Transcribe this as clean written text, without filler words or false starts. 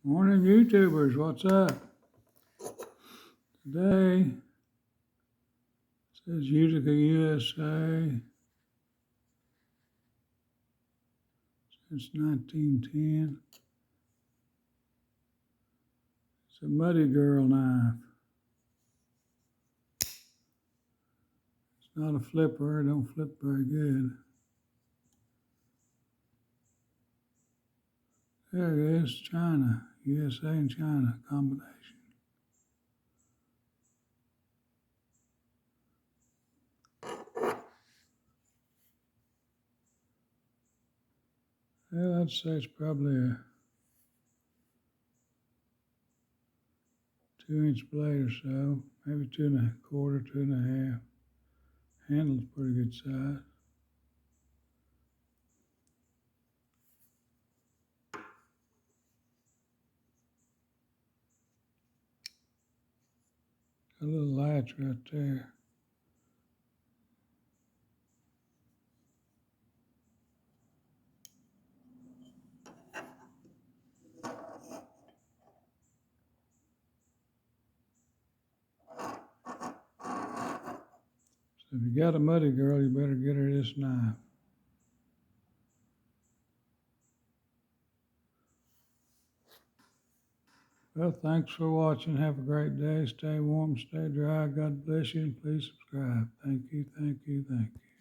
Morning, YouTubers. What's up? Today says Utica, USA. Since 1910. It's a Muddy Girl knife. It's not a flipper. It don't flip very good. There it is. China. USA and China combination. Well, I'd say it's probably a 2-inch blade or so, maybe 2 1/4, 2 1/2. Handle's pretty good size. Got a little latch right there. So if you got a Muddy Girl, you better get her this knife. Well, thanks for watching. Have a great day. Stay warm, stay dry. God bless you, and please subscribe. Thank you, thank you, thank you.